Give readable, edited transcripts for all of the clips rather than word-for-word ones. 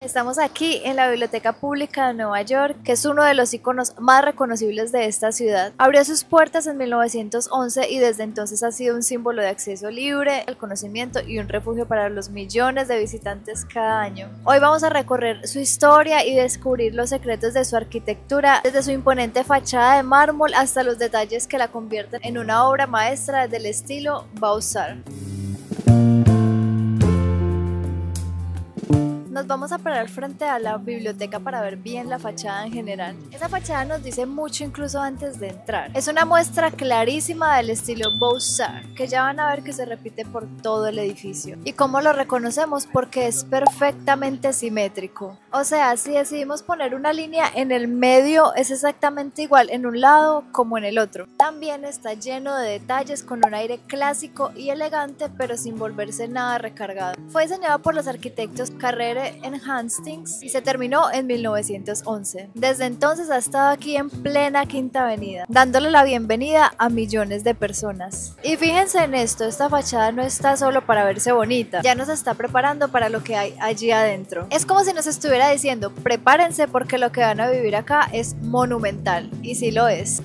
Estamos aquí en la Biblioteca Pública de Nueva York, que es uno de los iconos más reconocibles de esta ciudad. Abrió sus puertas en 1911 y desde entonces ha sido un símbolo de acceso libre al conocimiento y un refugio para los millones de visitantes cada año. Hoy vamos a recorrer su historia y descubrir los secretos de su arquitectura, desde su imponente fachada de mármol hasta los detalles que la convierten en una obra maestra del estilo Beaux-Arts. Nos vamos a parar frente a la biblioteca para ver bien la fachada en general. Esa fachada nos dice mucho incluso antes de entrar. Es una muestra clarísima del estilo Beaux-Arts, que ya van a ver que se repite por todo el edificio. ¿Y cómo lo reconocemos? Porque es perfectamente simétrico. O sea, si decidimos poner una línea en el medio, es exactamente igual en un lado como en el otro. También está lleno de detalles con un aire clásico y elegante, pero sin volverse nada recargado. Fue diseñado por los arquitectos Carrere en Hastings y se terminó en 1911. Desde entonces ha estado aquí en plena Quinta Avenida, dándole la bienvenida a millones de personas. Y fíjense en esto, esta fachada no está solo para verse bonita, ya nos está preparando para lo que hay allí adentro. Es como si nos estuviera diciendo, prepárense porque lo que van a vivir acá es monumental, y sí lo es.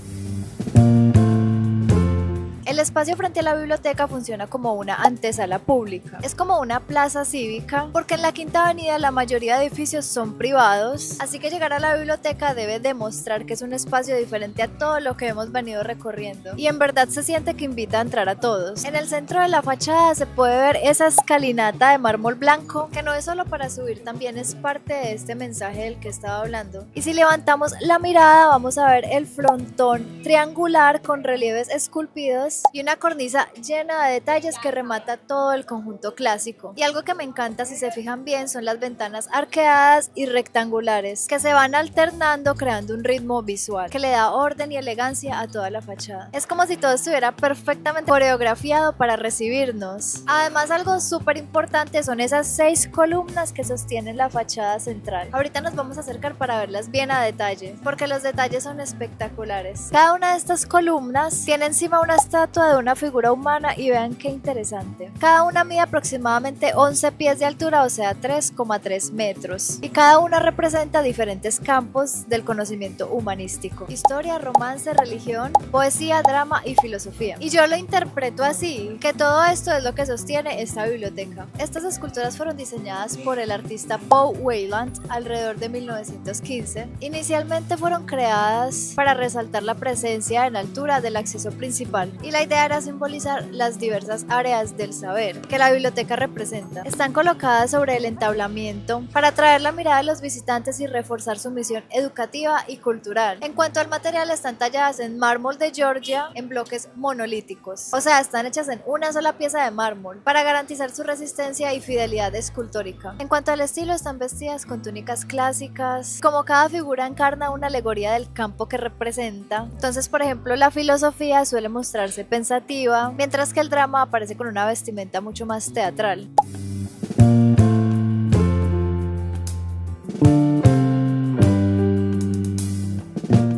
El espacio frente a la biblioteca funciona como una antesala pública. Es como una plaza cívica, porque en la Quinta Avenida la mayoría de edificios son privados, así que llegar a la biblioteca debe demostrar que es un espacio diferente a todo lo que hemos venido recorriendo. Y en verdad se siente que invita a entrar a todos. En el centro de la fachada se puede ver esa escalinata de mármol blanco, que no es solo para subir, también es parte de este mensaje del que estaba hablando. Y si levantamos la mirada vamos a ver el frontón triangular con relieves esculpidos y una cornisa llena de detalles que remata todo el conjunto clásico. Y algo que me encanta, si se fijan bien, son las ventanas arqueadas y rectangulares que se van alternando creando un ritmo visual que le da orden y elegancia a toda la fachada. Es como si todo estuviera perfectamente coreografiado para recibirnos. Además, algo súper importante son esas 6 columnas que sostienen la fachada central. Ahorita nos vamos a acercar para verlas bien a detalle, porque los detalles son espectaculares. Cada una de estas columnas tiene encima una estatua de una figura humana y vean qué interesante. Cada una mide aproximadamente 11 pies de altura, o sea 3,3 metros. Y cada una representa diferentes campos del conocimiento humanístico: historia, romance, religión, poesía, drama y filosofía. Y yo lo interpreto así, que todo esto es lo que sostiene esta biblioteca. Estas esculturas fueron diseñadas por el artista Paul Wayland alrededor de 1915. Inicialmente fueron creadas para resaltar la presencia en altura del acceso principal, y la idea era simbolizar las diversas áreas del saber que la biblioteca representa. Están colocadas sobre el entablamiento para atraer la mirada de los visitantes y reforzar su misión educativa y cultural. En cuanto al material, están talladas en mármol de Georgia en bloques monolíticos, o sea, están hechas en una sola pieza de mármol para garantizar su resistencia y fidelidad escultórica. En cuanto al estilo, están vestidas con túnicas clásicas, como cada figura encarna una alegoría del campo que representa. Entonces, por ejemplo, la filosofía suele mostrarse pensativa, mientras que el drama aparece con una vestimenta mucho más teatral.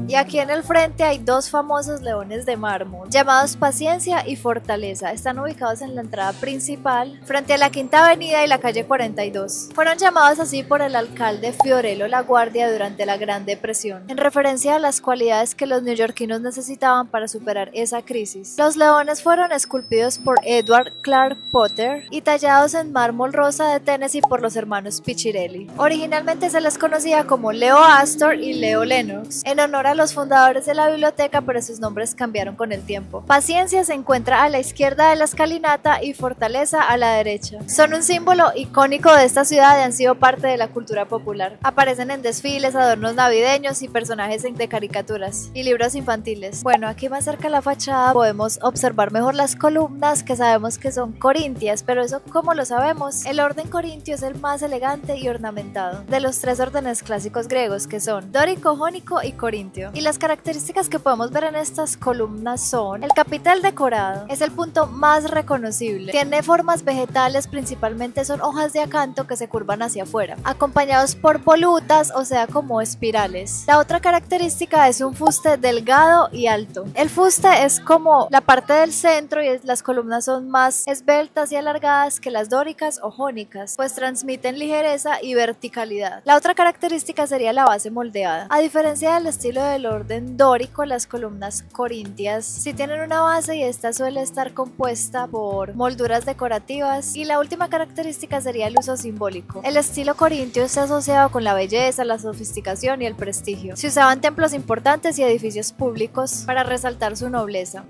Y aquí en el frente hay dos famosos leones de mármol, llamados Paciencia y Fortaleza. Están ubicados en la entrada principal, frente a la Quinta Avenida y la calle 42. Fueron llamados así por el alcalde Fiorello LaGuardia durante la Gran Depresión, en referencia a las cualidades que los neoyorquinos necesitaban para superar esa crisis. Los leones fueron esculpidos por Edward Clark Potter y tallados en mármol rosa de Tennessee por los hermanos Piccinelli. Originalmente se les conocía como Leo Astor y Leo Lenox, en honor a los fundadores de la biblioteca, pero sus nombres cambiaron con el tiempo. Paciencia se encuentra a la izquierda de la escalinata y Fortaleza a la derecha. Son un símbolo icónico de esta ciudad y han sido parte de la cultura popular. Aparecen en desfiles, adornos navideños y personajes de caricaturas y libros infantiles. Bueno, aquí más cerca de la fachada podemos observar mejor las columnas, que sabemos que son corintias, pero eso ¿cómo lo sabemos? El orden corintio es el más elegante y ornamentado de los 3 órdenes clásicos griegos, que son dórico, jónico y corintio. Y las características que podemos ver en estas columnas son: el capitel decorado es el punto más reconocible. Tiene formas vegetales, principalmente son hojas de acanto que se curvan hacia afuera, acompañados por volutas, o sea, como espirales. La otra característica es un fuste delgado y alto. El fuste es como la parte del centro y las columnas son más esbeltas y alargadas que las dóricas o jónicas, pues transmiten ligereza y verticalidad. La otra característica sería la base moldeada. A diferencia del estilo del orden dórico, las columnas corintias sí tienen una base y esta suele estar compuesta por molduras decorativas. Y la última característica sería el uso simbólico. El estilo corintio está asociado con la belleza, la sofisticación y el prestigio. Se usaba en templos importantes y edificios públicos para resaltar su nobleza.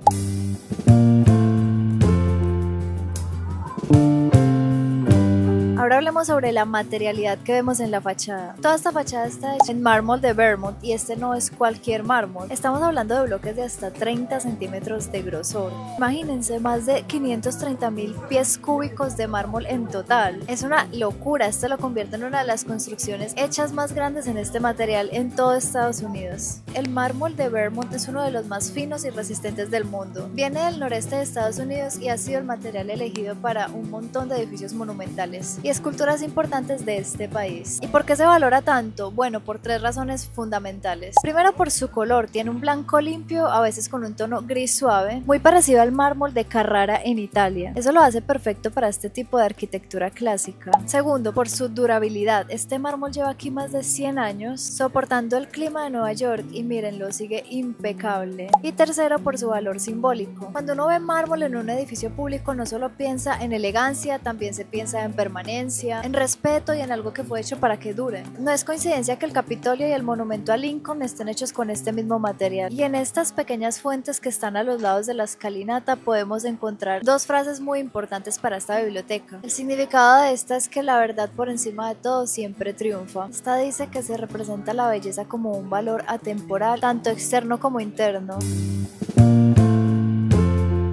Ahora hablemos sobre la materialidad que vemos en la fachada. Toda esta fachada está hecha en mármol de Vermont y este no es cualquier mármol. Estamos hablando de bloques de hasta 30 centímetros de grosor. Imagínense, más de 530.000 pies cúbicos de mármol en total. Es una locura, esto lo convierte en una de las construcciones hechas más grandes en este material en todo Estados Unidos. El mármol de Vermont es uno de los más finos y resistentes del mundo. Viene del noreste de Estados Unidos y ha sido el material elegido para un montón de edificios monumentales y esculturas importantes de este país. ¿Y por qué se valora tanto? Bueno, por tres razones fundamentales. Primero, por su color. Tiene un blanco limpio, a veces con un tono gris suave, muy parecido al mármol de Carrara en Italia. Eso lo hace perfecto para este tipo de arquitectura clásica. Segundo, por su durabilidad. Este mármol lleva aquí más de 100 años, soportando el clima de Nueva York y mírenlo, sigue impecable. Y tercero, por su valor simbólico. Cuando uno ve mármol en un edificio público, no solo piensa en elegancia, también se piensa en permanencia, en respeto y en algo que fue hecho para que dure. No es coincidencia que el Capitolio y el monumento a Lincoln estén hechos con este mismo material. Y en estas pequeñas fuentes que están a los lados de la escalinata podemos encontrar dos frases muy importantes para esta biblioteca. El significado de esta es que la verdad por encima de todo siempre triunfa. Esta dice que se representa la belleza como un valor atemporal, tanto externo como interno.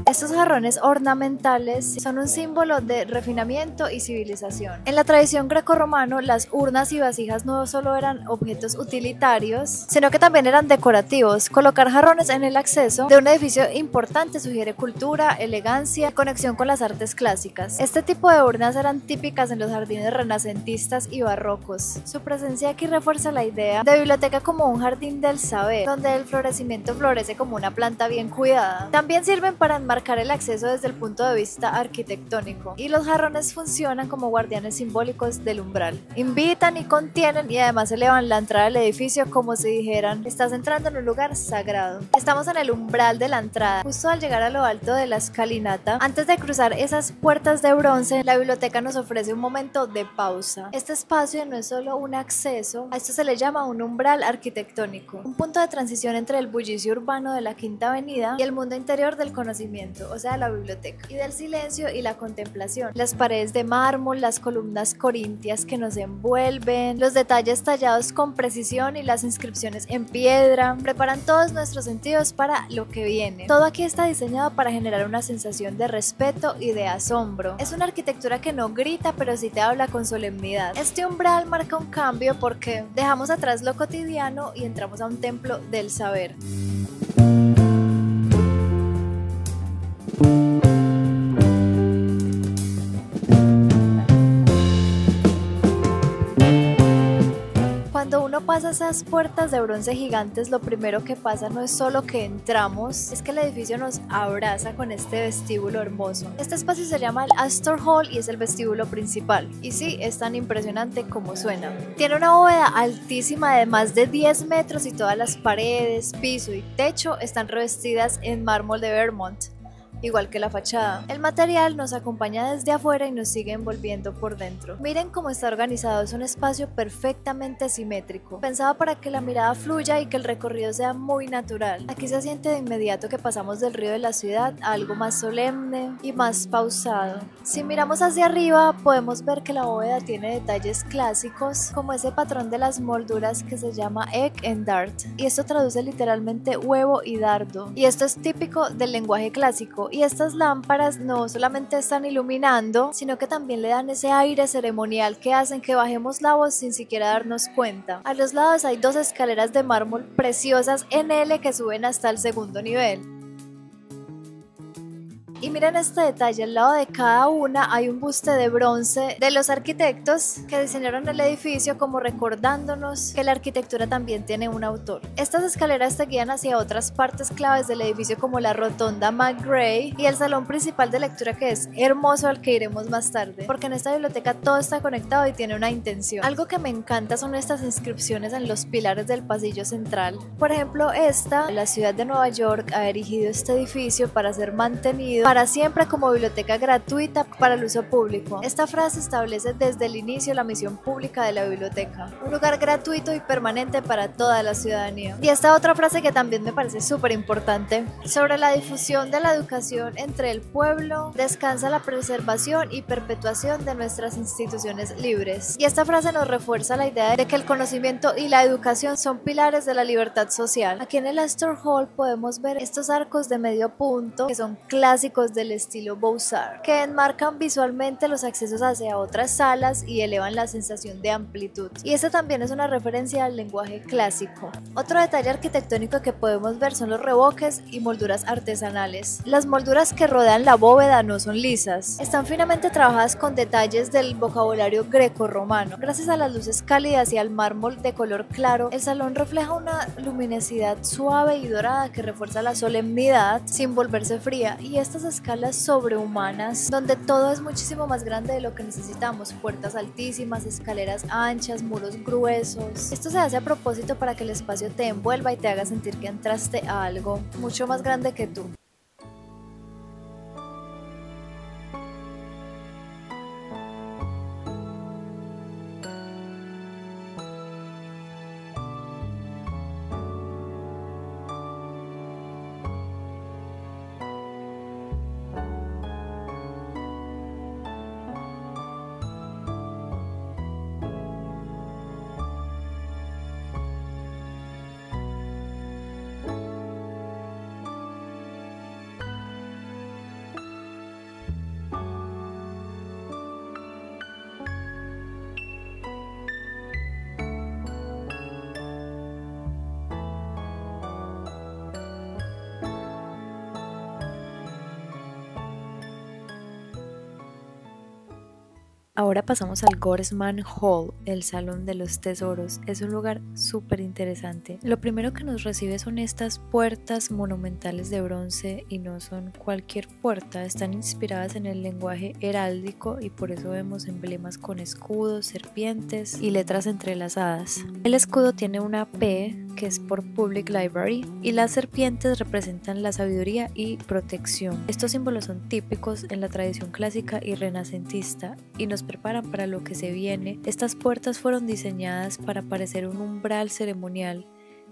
Estos jarrones ornamentales son un símbolo de refinamiento y civilización. En la tradición grecorromano, las urnas y vasijas no solo eran objetos utilitarios, sino que también eran decorativos. Colocar jarrones en el acceso de un edificio importante sugiere cultura, elegancia y conexión con las artes clásicas. Este tipo de urnas eran típicas en los jardines renacentistas y barrocos. Su presencia aquí refuerza la idea de biblioteca como un jardín del saber, donde el florecimiento florece como una planta bien cuidada. También sirven para enmarcar el acceso desde el punto de vista arquitectónico, y los jarrones funcionan como guardianes simbólicos del umbral. Invitan y contienen y además elevan la entrada del edificio como si dijeran: estás entrando en un lugar sagrado. Estamos en el umbral de la entrada, justo al llegar a lo alto de la escalinata. Antes de cruzar esas puertas de bronce, la biblioteca nos ofrece un momento de pausa. Este espacio no es solo un acceso, a esto se le llama un umbral arquitectónico, un punto de transición entre el bullicio urbano de la Quinta Avenida y el mundo interior del conocimiento, o sea, la biblioteca, y del silencio y la contemplación. Las paredes de mármol, las columnas corintias que nos envuelven, los detalles tallados con precisión y las inscripciones en piedra preparan todos nuestros sentidos para lo que viene. Todo aquí está diseñado para generar una sensación de respeto y de asombro. Es una arquitectura que no grita, pero sí te habla con solemnidad. Este umbral marca un cambio porque dejamos atrás lo cotidiano y entramos a un templo del saber. Cuando uno pasa esas puertas de bronce gigantes, lo primero que pasa no es solo que entramos, es que el edificio nos abraza con este vestíbulo hermoso. Este espacio se llama el Astor Hall y es el vestíbulo principal. Y sí, es tan impresionante como suena. Tiene una bóveda altísima de más de 10 metros y todas las paredes, piso y techo están revestidas en mármol de Vermont, igual que la fachada. El material nos acompaña desde afuera y nos sigue envolviendo por dentro. Miren cómo está organizado, es un espacio perfectamente simétrico, pensado para que la mirada fluya y que el recorrido sea muy natural. Aquí se siente de inmediato que pasamos del río de la ciudad a algo más solemne y más pausado. Si miramos hacia arriba, podemos ver que la bóveda tiene detalles clásicos, como ese patrón de las molduras que se llama egg and dart, y esto traduce literalmente huevo y dardo, y esto es típico del lenguaje clásico. público, y estas lámparas no solamente están iluminando, sino que también le dan ese aire ceremonial que hacen que bajemos la voz sin siquiera darnos cuenta. A los lados hay 2 escaleras de mármol preciosas en L que suben hasta el segundo nivel. Y miren este detalle, al lado de cada una hay un buste de bronce de los arquitectos que diseñaron el edificio, como recordándonos que la arquitectura también tiene un autor. Estas escaleras te guían hacia otras partes claves del edificio, como la rotonda McGray y el salón principal de lectura, que es hermoso, al que iremos más tarde, porque en esta biblioteca todo está conectado y tiene una intención. Algo que me encanta son estas inscripciones en los pilares del pasillo central. Por ejemplo, la ciudad de Nueva York ha erigido este edificio para ser mantenido para siempre como biblioteca gratuita para el uso público. Esta frase establece desde el inicio la misión pública de la biblioteca: un lugar gratuito y permanente para toda la ciudadanía. Y esta otra frase que también me parece súper importante: sobre la difusión de la educación entre el pueblo, descansa la preservación y perpetuación de nuestras instituciones libres. Y esta frase nos refuerza la idea de que el conocimiento y la educación son pilares de la libertad social. Aquí en el Astor Hall podemos ver estos arcos de medio punto que son clásicos del estilo Beaux-Arts, que enmarcan visualmente los accesos hacia otras salas y elevan la sensación de amplitud. Y esta también es una referencia al lenguaje clásico. Otro detalle arquitectónico que podemos ver son los revoques y molduras artesanales. Las molduras que rodean la bóveda no son lisas, están finamente trabajadas con detalles del vocabulario greco-romano. Gracias a las luces cálidas y al mármol de color claro, el salón refleja una luminosidad suave y dorada que refuerza la solemnidad sin volverse fría, y estas escalas sobrehumanas, donde todo es muchísimo más grande de lo que necesitamos: puertas altísimas, escaleras anchas, muros gruesos. Esto se hace a propósito para que el espacio te envuelva y te haga sentir que entraste a algo mucho más grande que tú. Ahora pasamos al Goresman Hall, el Salón de los Tesoros. Es un lugar súper interesante. Lo primero que nos recibe son estas puertas monumentales de bronce, y no son cualquier puerta, están inspiradas en el lenguaje heráldico y por eso vemos emblemas con escudos, serpientes y letras entrelazadas. El escudo tiene una P, que es por Public Library, y las serpientes representan la sabiduría y protección. Estos símbolos son típicos en la tradición clásica y renacentista y nos preparan para lo que se viene. Estas puertas fueron diseñadas para parecer un umbral ceremonial,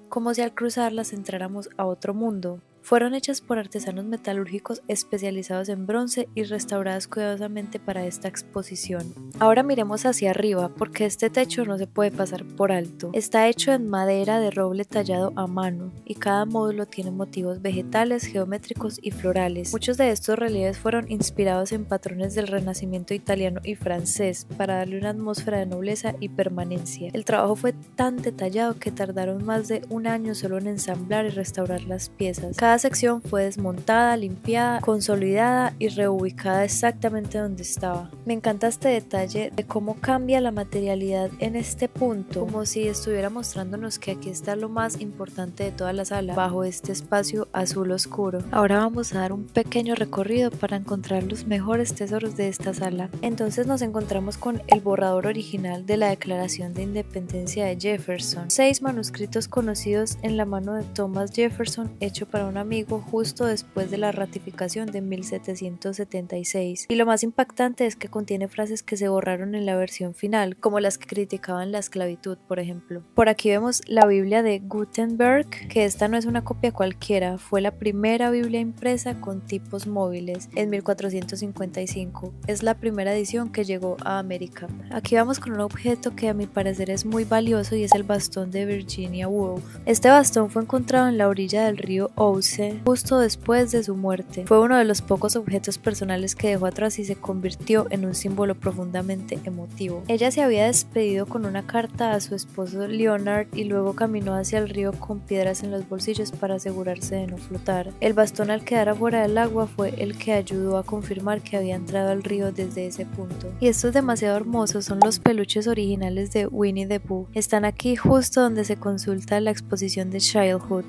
como si al cruzarlas entráramos a otro mundo. Fueron hechas por artesanos metalúrgicos especializados en bronce y restauradas cuidadosamente para esta exposición. Ahora miremos hacia arriba, porque este techo no se puede pasar por alto. Está hecho en madera de roble tallado a mano, y cada módulo tiene motivos vegetales, geométricos y florales. Muchos de estos relieves fueron inspirados en patrones del Renacimiento italiano y francés para darle una atmósfera de nobleza y permanencia. El trabajo fue tan detallado que tardaron más de un año solo en ensamblar y restaurar las piezas. Cada sección fue desmontada, limpiada, consolidada y reubicada exactamente donde estaba. Me encanta este detalle de cómo cambia la materialidad en este punto, como si estuviera mostrándonos que aquí está lo más importante de toda la sala, bajo este espacio azul oscuro. Ahora vamos a dar un pequeño recorrido para encontrar los mejores tesoros de esta sala. Entonces nos encontramos con el borrador original de la Declaración de Independencia de Jefferson, 6 manuscritos conocidos en la mano de Thomas Jefferson, hecho para una amigo justo después de la ratificación de 1776, y lo más impactante es que contiene frases que se borraron en la versión final, como las que criticaban la esclavitud, por ejemplo. Por aquí vemos la Biblia de Gutenberg, que esta no es una copia cualquiera, fue la primera Biblia impresa con tipos móviles en 1455, es la primera edición que llegó a América. Aquí vamos con un objeto que a mi parecer es muy valioso, y es el bastón de Virginia Woolf. Este bastón fue encontrado en la orilla del río Ouse destruirse justo después de su muerte. Fue uno de los pocos objetos personales que dejó atrás y se convirtió en un símbolo profundamente emotivo. Ella se había despedido con una carta a su esposo Leonard y luego caminó hacia el río con piedras en los bolsillos para asegurarse de no flotar. El bastón al quedar afuera del agua fue el que ayudó a confirmar que había entrado al río desde ese punto. Y estos demasiado hermosos son los peluches originales de Winnie the Pooh. Están aquí justo donde se consulta la exposición de Childhood.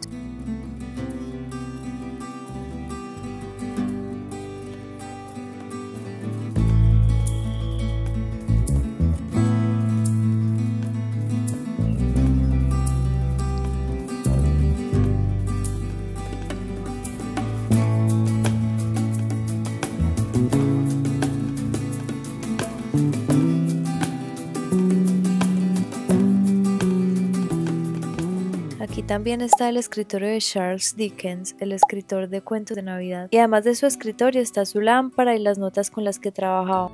Aquí también está el escritorio de Charles Dickens, el escritor de cuentos de Navidad. Y además de su escritorio está su lámpara y las notas con las que trabajaba.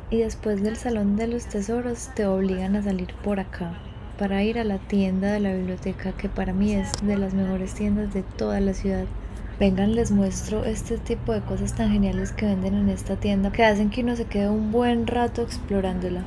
Y después del Salón de los Tesoros te obligan a salir por acá para ir a la tienda de la biblioteca, que para mí es de las mejores tiendas de toda la ciudad. Vengan, les muestro este tipo de cosas tan geniales que venden en esta tienda, que hacen que uno se quede un buen rato explorándola.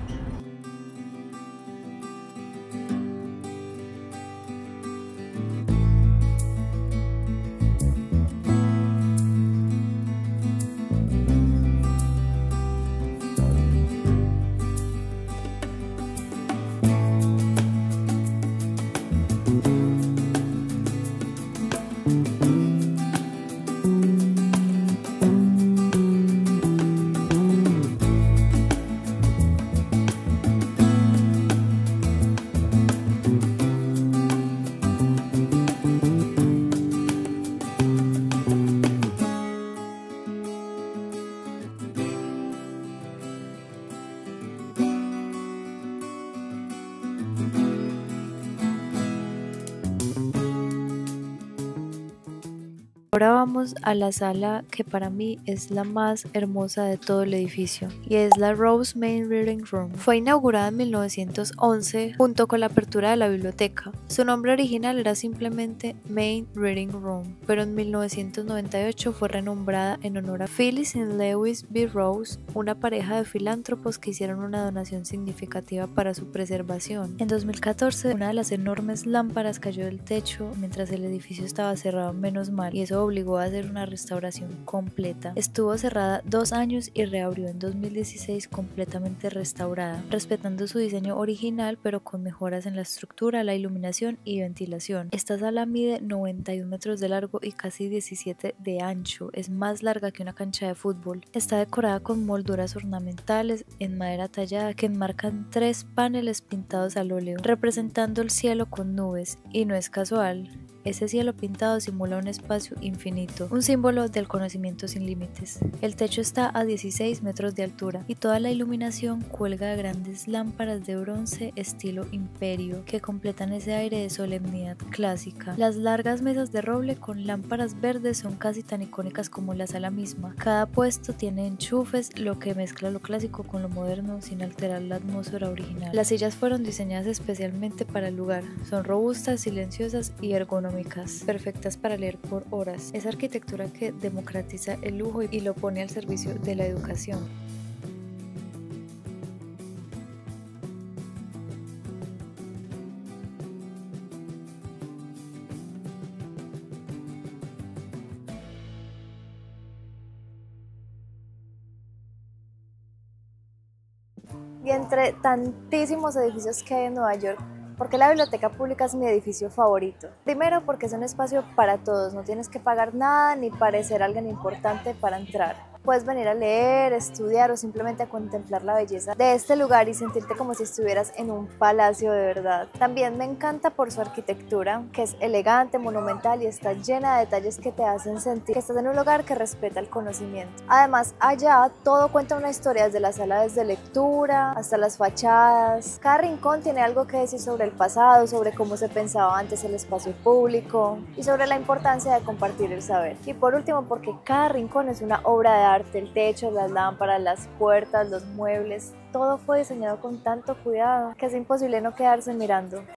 Ahora vamos a la sala que para mí es la más hermosa de todo el edificio, y es la Rose Main Reading Room. Fue inaugurada en 1911 junto con la apertura de la biblioteca. Su nombre original era simplemente Main Reading Room, pero en 1998 fue renombrada en honor a Phyllis y Lewis B. Rose, una pareja de filántropos que hicieron una donación significativa para su preservación. En 2014, una de las enormes lámparas cayó del techo mientras el edificio estaba cerrado, menos mal, y eso obligó a hacer una restauración completa. Estuvo cerrada 2 años y reabrió en 2016 completamente restaurada, respetando su diseño original pero con mejoras en la estructura, la iluminación y ventilación. Esta sala mide 91 metros de largo y casi 17 de ancho, es más larga que una cancha de fútbol. Está decorada con molduras ornamentales en madera tallada que enmarcan 3 paneles pintados al óleo, representando el cielo con nubes, y no es casual. ese cielo pintado simula un espacio infinito, un símbolo del conocimiento sin límites. El techo está a 16 metros de altura y toda la iluminación cuelga de grandes lámparas de bronce estilo imperio que completan ese aire de solemnidad clásica. Las largas mesas de roble con lámparas verdes son casi tan icónicas como la sala misma. Cada puesto tiene enchufes, lo que mezcla lo clásico con lo moderno sin alterar la atmósfera original. Las sillas fueron diseñadas especialmente para el lugar. Son robustas, silenciosas y ergonómicas, perfectas para leer por horas. Es arquitectura que democratiza el lujo y lo pone al servicio de la educación. Y entre tantísimos edificios que hay en Nueva York, ¿por qué la biblioteca pública es mi edificio favorito? Primero, porque es un espacio para todos, no tienes que pagar nada ni parecer alguien importante para entrar. Puedes venir a leer, estudiar o simplemente a contemplar la belleza de este lugar y sentirte como si estuvieras en un palacio de verdad. También me encanta por su arquitectura, que es elegante, monumental y está llena de detalles que te hacen sentir que estás en un lugar que respeta el conocimiento. Además, allá todo cuenta una historia, desde las salas de lectura hasta las fachadas. Cada rincón tiene algo que decir sobre el pasado, sobre cómo se pensaba antes el espacio público y sobre la importancia de compartir el saber. Y por último, porque cada rincón es una obra de arte. El techo, las lámparas, las puertas, los muebles, todo fue diseñado con tanto cuidado que es imposible no quedarse mirando.